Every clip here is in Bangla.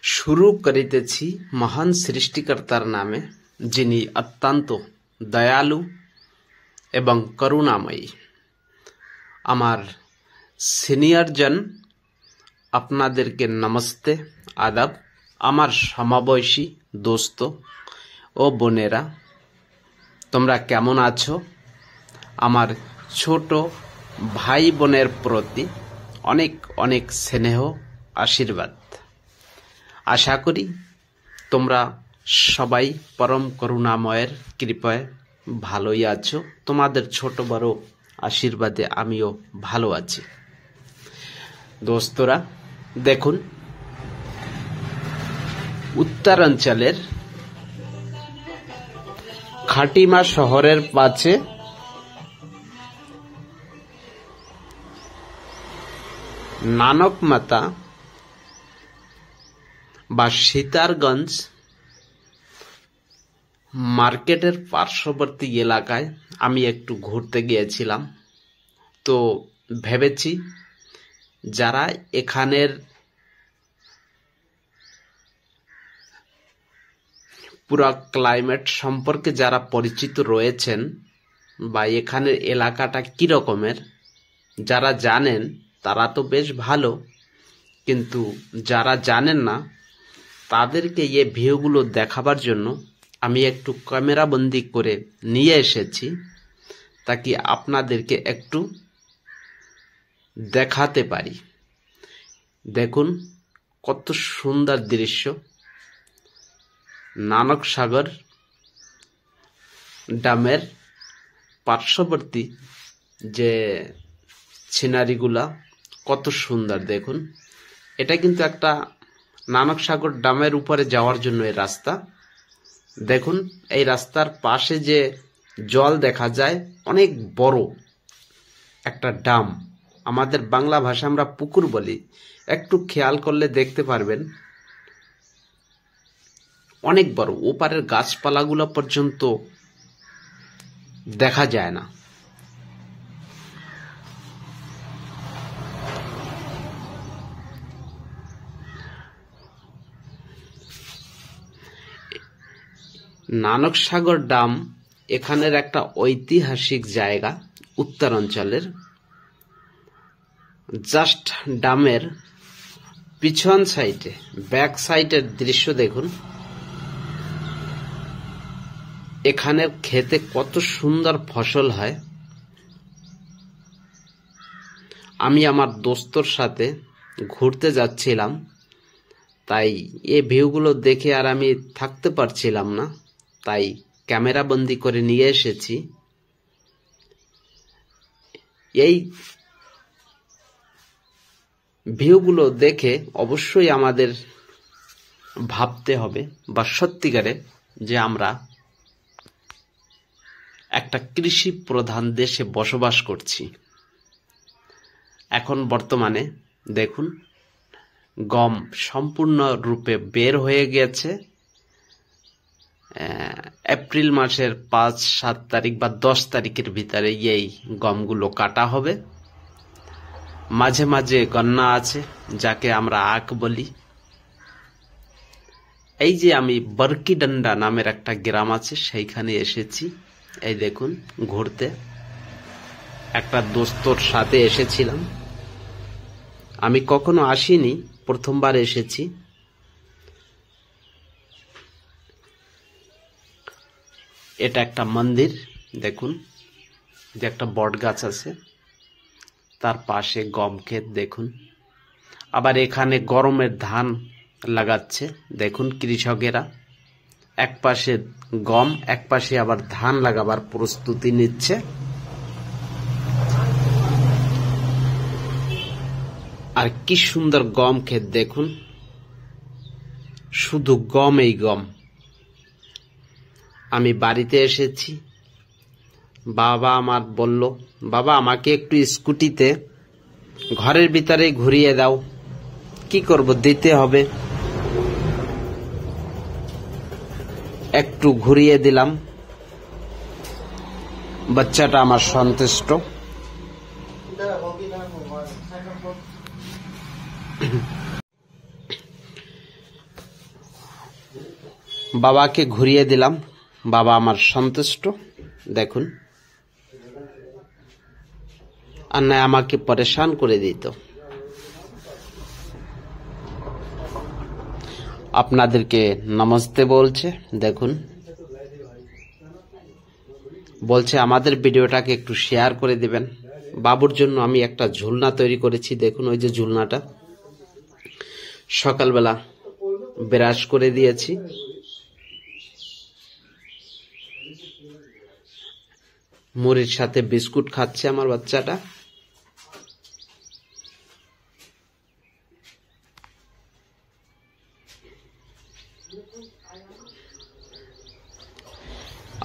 শুরু করিতেছি মহান সৃষ্টিকর্তার নামে, যিনি অত্যন্ত দয়ালু এবং করুণাময়ী। আমার সিনিয়রজন আপনাদেরকে নমস্তে, আদাব। আমার সমবয়সী দোস্ত ও বোনেরা, তোমরা কেমন আছো? আমার ছোট ভাই বোনের প্রতি অনেক অনেক স্নেহ আশীর্বাদ। আশা করি তোমরা সবাই পরম করুণাময়ের কৃপায় ভালোই আছো। তোমাদের ছোট বড় আশীর্বাদে আমিও ভালো আছি। দোস্তরা, দেখুন, উত্তরাঞ্চলের খাটিমা শহরের পাশে নানকমাতা বা সীতারগঞ্জ মার্কেটের পার্শ্ববর্তী এলাকায় আমি একটু ঘুরতে গিয়েছিলাম। তো ভেবেছি যারা এখানের পুরো ক্লাইমেট সম্পর্কে যারা পরিচিত রয়েছেন বা এখানের এলাকাটা কি রকমের যারা জানেন তারা তো বেশ ভালো, কিন্তু যারা জানেন না তাদেরকে এই ভিউগুলো দেখাবার জন্য আমি একটু ক্যামেরা বন্দি করে নিয়ে এসেছি, তাকে আপনাদেরকে একটু দেখাতে পারি। দেখুন কত সুন্দর দৃশ্য। নানক সাগর ড্যামের পার্শ্ববর্তী যে সিনারিগুলা কত সুন্দর দেখুন। এটা কিন্তু একটা নানক সাগর ড্যামের উপরে যাওয়ার জন্য এই রাস্তা। দেখুন এই রাস্তার পাশে যে জল দেখা যায়, অনেক বড় একটা ড্যাম। আমাদের বাংলা ভাষা আমরা পুকুর বলি। একটু খেয়াল করলে দেখতে পারবেন অনেক বড়। ওপারের গাছপালাগুলো পর্যন্ত দেখা যায় না। নানক সাগর ড্যাম এখানের একটা ঐতিহাসিক জায়গা উত্তরাঞ্চলের। জাস্ট ড্যামের পিছন সাইডে, ব্যাক সাইডের দৃশ্য দেখুন। এখানের ক্ষেতে কত সুন্দর ফসল হয়। আমি আমার দোস্তর সাথে ঘুরতে যাচ্ছিলাম, তাই এই ভিউগুলো দেখে আর আমি থাকতে পারছিলাম না, তাই ক্যামেরা বন্দি করে নিয়ে এসেছি। এই ভিউগুলো দেখে অবশ্যই আমাদের ভাবতে হবে বা সত্যিকারে যে আমরা একটা কৃষি প্রধান দেশে বসবাস করছি। এখন বর্তমানে দেখুন গম সম্পূর্ণ রূপে বের হয়ে গেছে। এপ্রিল মাসের 5-7 তারিখ বা 10 তারিখের ভিতরে এই গমগুলো কাটা হবে। মাঝে মাঝে গন্না আছে, যাকে আমরা আখ বলি। এই যে আমি বরকিডান্ডা নামের একটা গ্রাম আছে, সেইখানে এসেছি। এই দেখুন ঘুরতে একটা দোস্তর সাথে এসেছিলাম। আমি কখনো আসিনি, প্রথমবার এসেছি। এটা একটা মন্দির। দেখুন যে একটা বট গাছ আছে, তার পাশে গম ক্ষেত দেখুন। আবার এখানে গরমের ধান লাগাচ্ছে। দেখুন কৃষকেরা এক পাশে গম, এক পাশে আবার ধান লাগাবার প্রস্তুতি নিচ্ছে। আর কি সুন্দর গম ক্ষেত দেখুন, শুধু গম, এই গম। আমি বাড়িতে এসেছি, বাবা আমার বলল, বাবা আমাকে একটু স্কুটিতে ঘরের ভিতরে ঘুরিয়ে দাও। কি করব, দিতে হবে। একটু ঘুরিয়ে দিলাম, বাচ্চাটা আমার সন্তুষ্ট। বাবাকে ঘুরিয়ে দিলাম, বাবা আমার সন্তুষ্ট। দেখুন, আর না আমাকে পরেশান করে দিত। আপনাদেরকে নমস্তে বলছে, দেখুন বলছে আমাদের ভিডিওটাকে একটু শেয়ার করে দিবেন। বাবুর জন্য আমি একটা ঝুলনা তৈরি করেছি, দেখুন ওই যে ঝুলনাটা সকালবেলা ব্রাশ করে দিয়েছি। মুড়ির সাথে বিস্কুট খাচ্ছে আমার বাচ্চাটা।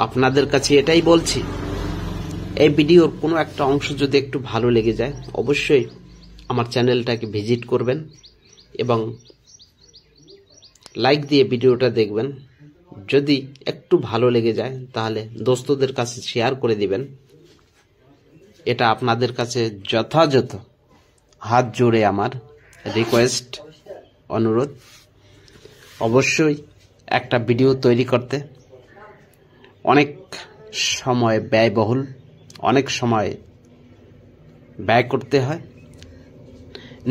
আপনাদের কাছে এটাই বলছি, এই ভিডিওর কোনো একটা অংশ যদি একটু ভালো লেগে যায় অবশ্যই আমার চ্যানেলটাকে ভিজিট করবেন এবং লাইক দিয়ে ভিডিওটা দেখবেন। যদি একটু ভালো লেগে যায় তাহলে দোস্তদের কাছে শেয়ার করে দিবেন। এটা আপনাদের কাছে যথাযথ হাত জোড়ে আমার রিকোয়েস্ট, অনুরোধ। অবশ্যই একটা ভিডিও তৈরি করতে অনেক সময় ব্যয়বহুল, অনেক সময় ব্যয় করতে হয়।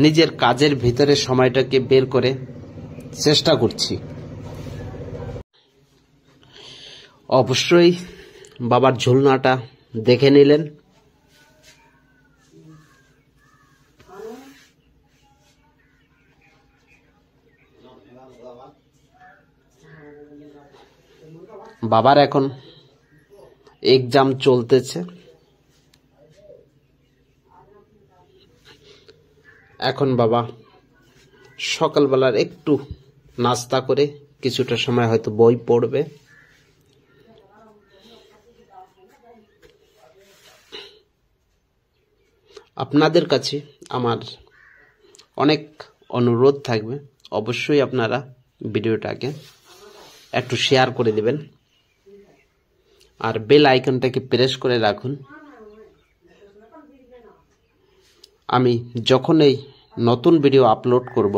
নিজের কাজের ভিতরে সময়টাকে বের করে চেষ্টা করছি। অবশ্যই বাবার ঝুলনাটা দেখে নিলেন। বাবার এখন এক্সাম চলতেছে। এখন বাবা সকালবেলার একটু নাস্তা করে কিছুটা সময় হয়তো বই পড়বে। আপনাদের কাছে আমার অনেক অনুরোধ থাকবে, অবশ্যই আপনারা ভিডিওটাকে একটু শেয়ার করে দিবেন আর বেল আইকনটাকে প্রেস করে রাখুন। আমি যখন এই নতুন ভিডিও আপলোড করব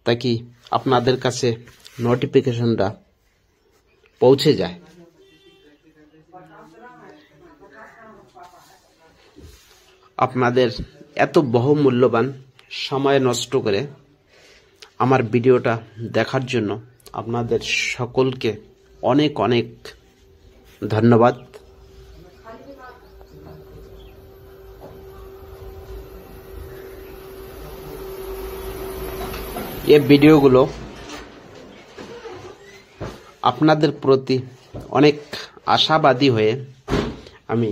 তাকি আপনাদের কাছে নোটিফিকেশনটা পৌঁছে যায়। আপনাদের এত বহুমূল্যবান সময় নষ্ট করে আমার ভিডিওটা দেখার জন্য আপনাদের সকলকে অনেক অনেক ধন্যবাদ। এই ভিডিওগুলো আপনাদের প্রতি অনেক আশাবাদী হয়ে আমি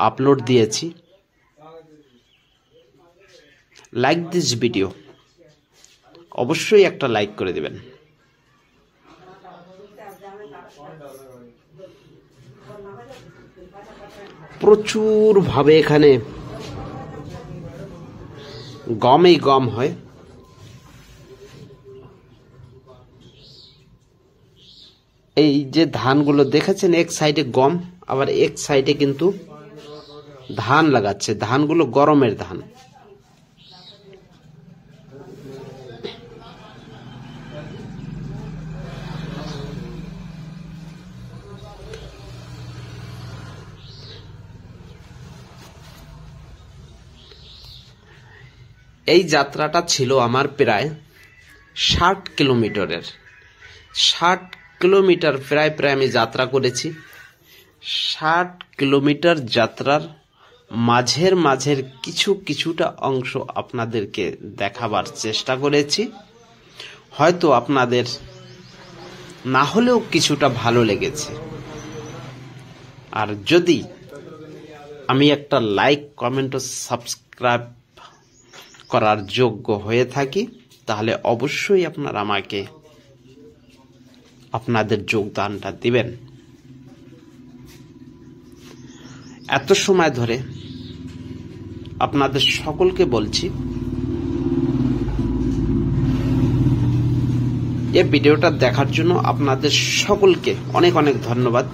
আপলোড দিয়েছি। লাইক দিস ভিডিও, অবশ্যই একটা লাইক করে দিবেন। প্রচুর ভাবে এখানে গমই গম হয়। এই যে ধানগুলো দেখেছেন, এক সাইডে গম আবার এক সাইডে কিন্তু ধান লাগাচ্ছে। ধানগুলো গরমের ধান। এই যাত্রাটা ছিল আমার প্রায় 60 কিলোমিটারের। 60 কিলোমিটার প্রায় আমি যাত্রা করেছি। 60 কিলোমিটার যাত্রার মাঝের কিছুটা অংশ আপনাদেরকে দেখাবার চেষ্টা করেছি। হয়তো আপনাদের না হলেও কিছুটা ভালো লেগেছে। আর যদি আমি একটা লাইক, কমেন্ট ও সাবস্ক্রাইব করার যোগ্য হয়ে থাকি তাহলে অবশ্যই আপনারা আমাকে আপনাদের যোগদানটা দিবেন। এত সময় ধরে আপনাদের সকলকে বলছি, এই ভিডিওটা দেখার জন্য আপনাদের সকলকে অনেক অনেক ধন্যবাদ।